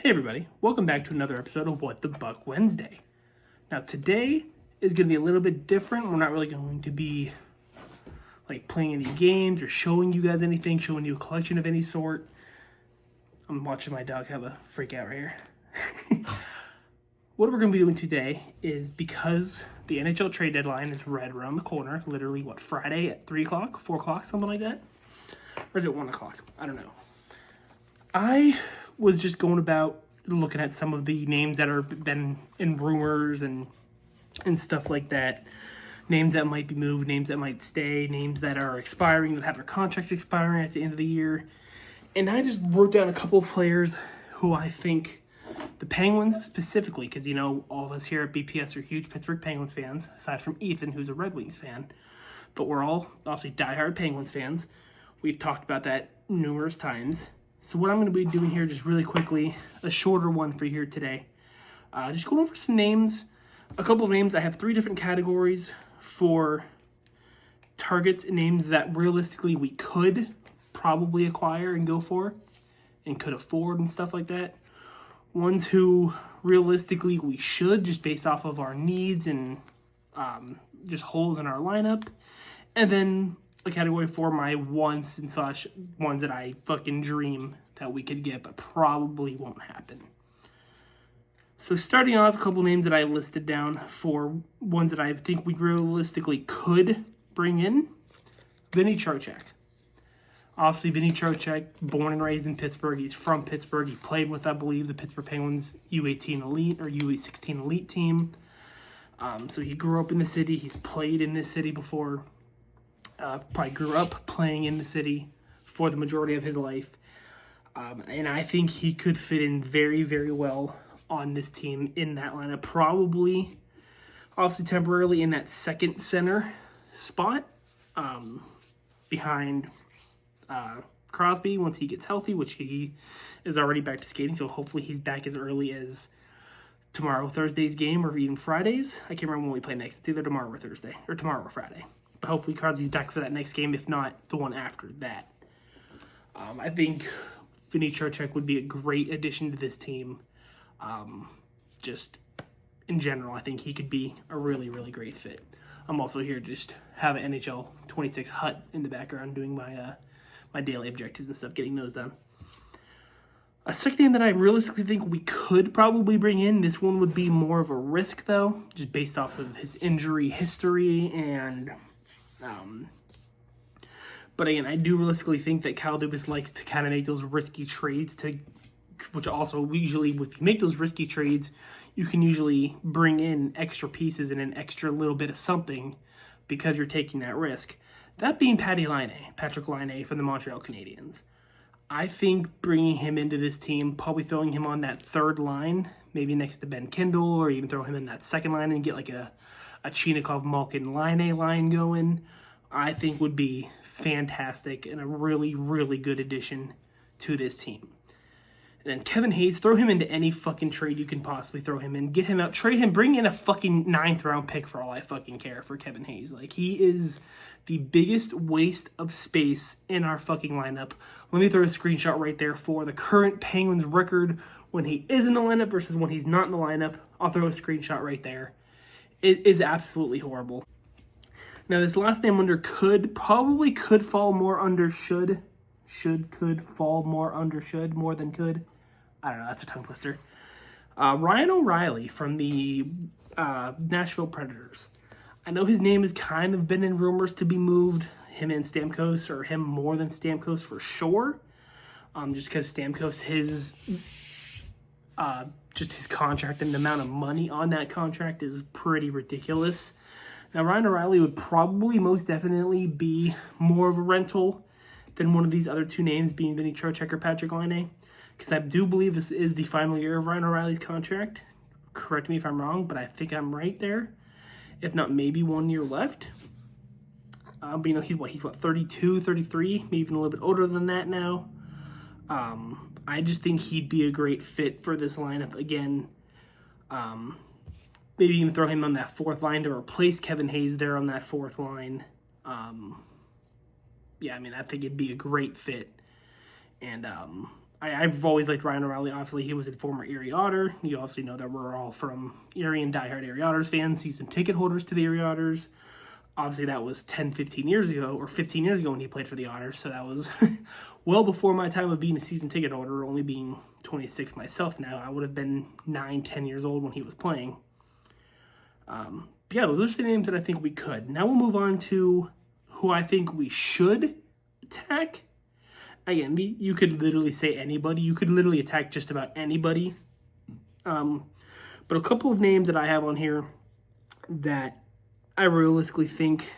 Hey everybody, welcome back to another episode of What the Buck Wednesday. Now today is going to be a little bit different. We're not really going to be like playing any games or showing you guys anything, showing you a collection of any sort. I'm watching my dog have a freak out right here. What we're going to be doing today is, because the NHL trade deadline is right around the corner, literally Friday at 3 o'clock, 4 o'clock, something like that? Or is it 1 o'clock? I don't know. I was just going about looking at some of the names that are been in rumors and stuff like that. Names that might be moved, names that might stay, names that are expiring, that have their contracts expiring at the end of the year. And I just wrote down a couple of players who I think the Penguins specifically, because, you know, all of us here at BPS are huge Pittsburgh Penguins fans, aside from Ethan, who's a Red Wings fan. But we're all obviously diehard Penguins fans. We've talked about that numerous times. So what I'm going to be doing here, just really quickly, a shorter one for here today. Just going over some names, a couple of names. I have 3 different categories for targets and names that realistically we could probably acquire and go for and could afford and stuff like that. Ones who realistically we should, just based off of our needs and just holes in our lineup. And then a category for my wants and ones that I fucking dream that we could get, but probably won't happen. So starting off, a couple names that I listed down for ones that I think we realistically could bring in. Vinny Trocheck. Obviously, Vinny Trocheck, born and raised in Pittsburgh. He's from Pittsburgh. He played with, I believe, the Pittsburgh Penguins U18 Elite or U16 Elite team. So he grew up in the city. He's played in this city before. Probably grew up playing in the city for the majority of his life. And I think he could fit in very, very well on this team in that lineup. Probably, obviously, temporarily in that second center spot behind Crosby once he gets healthy, which he is already back to skating. So hopefully he's back as early as tomorrow, Thursday's game, or even Friday's. I can't remember when we play next. It's either tomorrow or Thursday, or tomorrow or Friday. But hopefully Crosby's back for that next game, if not the one after that. I think Vinny Trocheck would be a great addition to this team. Just in general, I think he could be a really, really great fit. I'm also here to just have an NHL 26 hut in the background doing my my daily objectives and stuff, getting those done. A second name that I realistically think we could probably bring in, this one would be more of a risk, though, just based off of his injury history and... But again, I do realistically think that Kyle Dubas likes to kind of make those risky trades, which also usually, if you make those risky trades, you can usually bring in extra pieces and an extra little bit of something because you're taking that risk. That being Patrick Laine from the Montreal Canadiens. I think bringing him into this team, probably throwing him on that third line, maybe next to Ben Kindle, or even throw him in that second line and get like a Chinikov, Malkin, Laine line going, I think would be fantastic and a really, really good addition to this team. And then Kevin Hayes, throw him into any fucking trade you can possibly throw him in. Get him out, trade him, bring in a fucking 9th round pick for all I fucking care for Kevin Hayes. Like, he is the biggest waste of space in our fucking lineup. Let me throw a screenshot right there for the current Penguins record when he is in the lineup versus when he's not in the lineup. I'll throw a screenshot right there. It is absolutely horrible. Now, this last name under probably could fall more under should. Could fall more under should, more than could. I don't know, that's a tongue twister. Ryan O'Reilly from the Nashville Predators. I know his name has kind of been in rumors to be moved. Him and Stamkos, or him more than Stamkos for sure. Just because Stamkos, his contract and the amount of money on that contract is pretty ridiculous. Now, Ryan O'Reilly would probably most definitely be more of a rental than one of these other 2 names, being Vinny Trocheck or Patrick Laine, because I do believe this is the final year of Ryan O'Reilly's contract. Correct me if I'm wrong, but I think I'm right there. If not, maybe 1 year left. But, you know, he's 32, 33, maybe even a little bit older than that now. I just think he'd be a great fit for this lineup again. Maybe even throw him on that 4th line to replace Kevin Hayes there on that 4th line. I think it'd be a great fit. And I've always liked Ryan O'Reilly. Obviously, he was a former Erie Otter. You obviously know that we're all from Erie and diehard Erie Otters fans, season ticket holders to the Erie Otters. Obviously, that was 10, 15 years ago, or 15 years ago when he played for the Otters. So that was well before my time of being a season ticket holder, only being 26 myself now. I would have been 9, 10 years old when he was playing. Yeah, those are the names that I think we could. Now we'll move on to who I think we should attack. Again, you could literally say anybody. You could literally attack just about anybody. But a couple of names that I have on here that I realistically think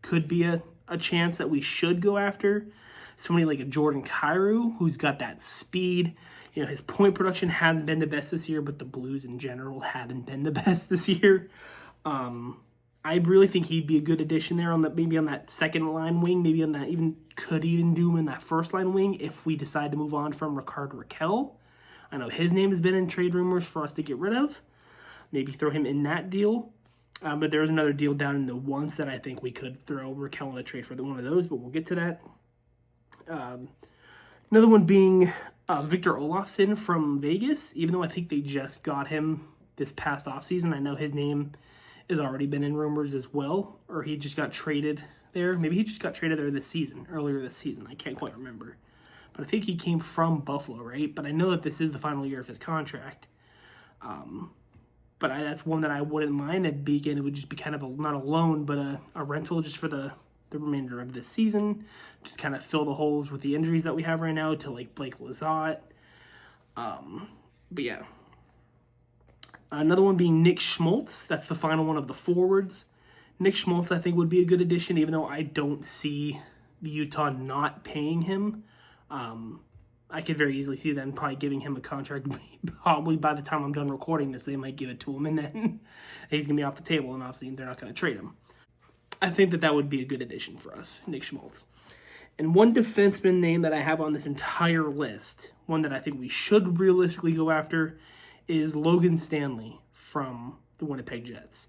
could be a chance that we should go after. Somebody like a Jordan Kyrou, who's got that speed. You know, his point production hasn't been the best this year, but the Blues in general haven't been the best this year. I really think he'd be a good addition there on that, maybe on that second line wing, maybe on that could even do him in that first line wing if we decide to move on from Rickard Rakell. I know his name has been in trade rumors for us to get rid of. Maybe throw him in that deal. But there's another deal down in the ones that I think we could throw Rakell in a trade for one of those, but we'll get to that. Another one being Victor Olofsson from Vegas, even though I think they just got him this past offseason. I know his name has already been in rumors as well, or he just got traded there. Maybe he just got traded there earlier this season. I can't quite remember. But I think he came from Buffalo, right? But I know that this is the final year of his contract. But that's one that I wouldn't mind. It would just be kind of not a loan, but a rental just for the remainder of this season. Just kind of fill the holes with the injuries that we have right now to like Blake Lizotte. But yeah. Another one being Nick Schmaltz. That's the final one of the forwards. Nick Schmaltz, I think, would be a good addition, even though I don't see the Utah not paying him. I could very easily see them probably giving him a contract. Probably by the time I'm done recording this, they might give it to him, and then he's going to be off the table, and obviously they're not going to trade him. I think that would be a good addition for us, Nick Schmaltz. And one defenseman name that I have on this entire list, one that I think we should realistically go after, is Logan Stanley from the Winnipeg Jets.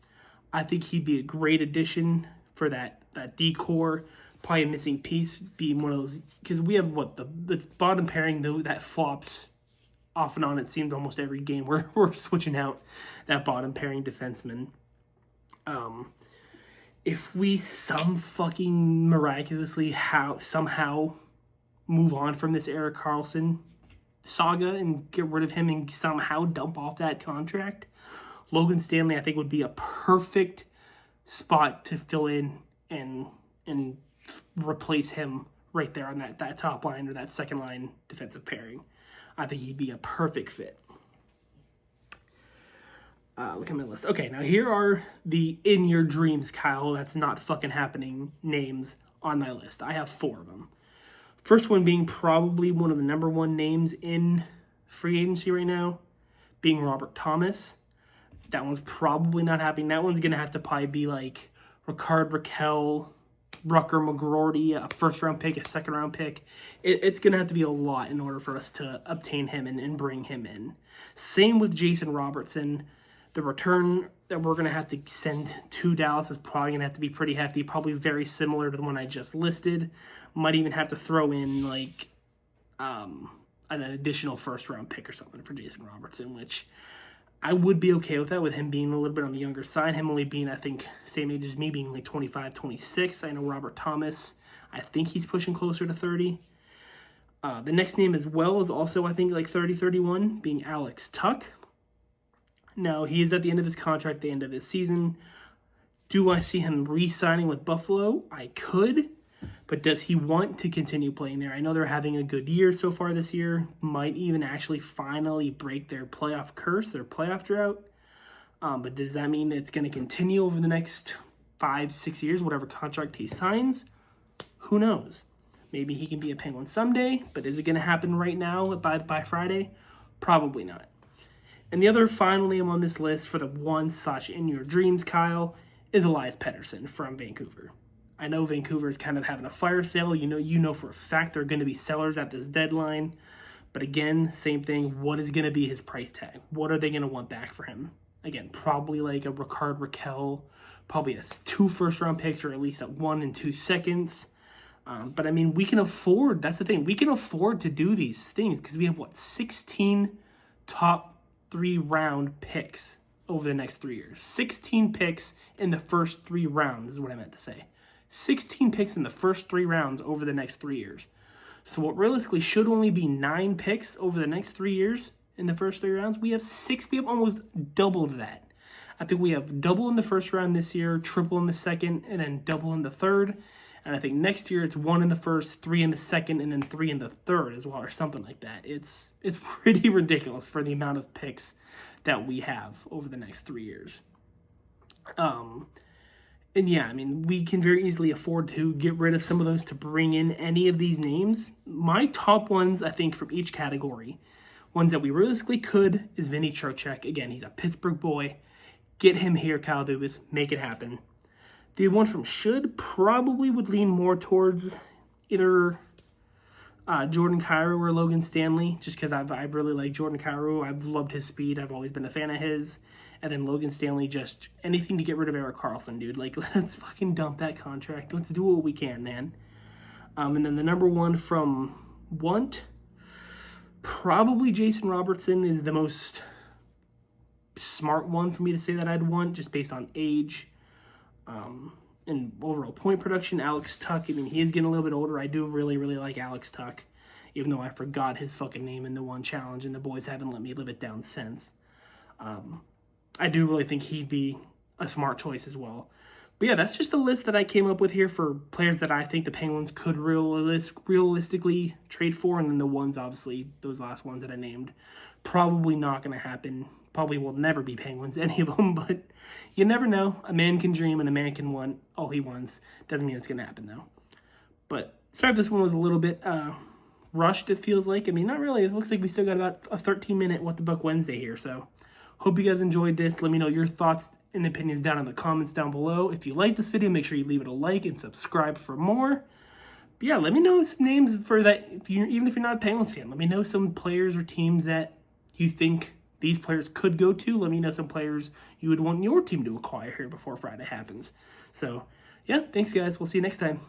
I think he'd be a great addition for that D-core, probably a missing piece, being one of those, because we have the bottom pairing though that flops off and on. It seems almost every game we're switching out that bottom pairing defenseman. If we miraculously somehow move on from this Erik Karlsson saga and get rid of him and somehow dump off that contract, Logan Stanley I think would be a perfect spot to fill in and replace him right there on that top line or that second line defensive pairing. I think he'd be a perfect fit. Look at my list. Okay, now here are the in your dreams, Kyle, that's not fucking happening names on my list. I have 4 of them. First one being probably one of the number 1 names in free agency right now, being Robert Thomas. That one's probably not happening. That one's going to have to probably be like Rickard Rakell, Rucker McGroarty, a first-round pick, a second-round pick. It's going to have to be a lot in order for us to obtain him and bring him in. Same with Jason Robertson. The return that we're going to have to send to Dallas is probably going to have to be pretty hefty, probably very similar to the one I just listed. Might even have to throw in like an additional first-round pick or something for Jason Robertson, which I would be okay with that, with him being a little bit on the younger side. Him only being, I think, same age as me, being like 25, 26. I know Robert Thomas, I think he's pushing closer to 30. The next name as well is also, I think, like 30, 31, being Alex Tuck. Now, he is at the end of his contract, the end of his season. Do I see him re-signing with Buffalo? I could, but does he want to continue playing there? I know they're having a good year so far this year. Might even actually finally break their playoff curse, their playoff drought. But does that mean it's going to continue over the next 5-6 years, whatever contract he signs? Who knows? Maybe he can be a Penguin someday, but is it going to happen right now by Friday? Probably not. And the other final name on this list for the in your dreams, Kyle, is Elias Pettersson from Vancouver. I know Vancouver is kind of having a fire sale. You know for a fact they're going to be sellers at this deadline. But again, same thing. What is going to be his price tag? What are they going to want back for him? Again, probably like a Rickard Rakell, probably 2 first-round picks or at least a 1 and 2 seconds. But I mean, we can afford, that's the thing, we can afford to do these things because we have 16 top 3 round picks over the next 3 years. 16 picks in the first 3 rounds is what I meant to say. 16 picks in the first 3 rounds over the next 3 years. So what realistically should only be 9 picks over the next 3 years in the first 3 rounds, we have 6. We have almost doubled that. I think we have double in the first round this year, triple in the second, and then double in the third. And I think next year it's 1 in the first, 3 in the second, and then 3 in the third as well, or something like that. It's pretty ridiculous for the amount of picks that we have over the next 3 years. And yeah, I mean, we can very easily afford to get rid of some of those to bring in any of these names. My top ones, I think, from each category, ones that we realistically could, is Vinny Trocheck. Again, he's a Pittsburgh boy. Get him here, Kyle Dubas. Make it happen. The one from should probably would lean more towards either Jordan Kyrou or Logan Stanley, just because I really like Jordan Kyrou. I've loved his speed. I've always been a fan of his. And then Logan Stanley, just anything to get rid of Erik Karlsson, dude. Like, let's fucking dump that contract. Let's do what we can, man. And then the number 1 from want, probably Jason Robertson is the most smart one for me to say that I'd want, just based on age and overall point production. Alex Tuch, I mean, he is getting a little bit older. I do really, really like Alex Tuch, even though I forgot his fucking name in the one challenge, and the boys haven't let me live it down since. I do really think he'd be a smart choice as well. But yeah, that's just the list that I came up with here for players that I think the Penguins could realistically trade for. And then the ones, obviously, those last ones that I named, probably not going to happen. Probably will never be Penguins, any of them. But you never know. A man can dream and a man can want all he wants. Doesn't mean it's going to happen, though. But sorry if this one was a little bit rushed, it feels like. I mean, not really. It looks like we still got about a 13-minute What the Buck Wednesday here, so hope you guys enjoyed this. Let me know your thoughts and opinions down in the comments down below. If you like this video, make sure you leave it a like and subscribe for more. But yeah, let me know some names for that. Even if you're not a Penguins fan, let me know some players or teams that you think these players could go to. Let me know some players you would want your team to acquire here before Friday happens. So yeah, thanks guys. We'll see you next time.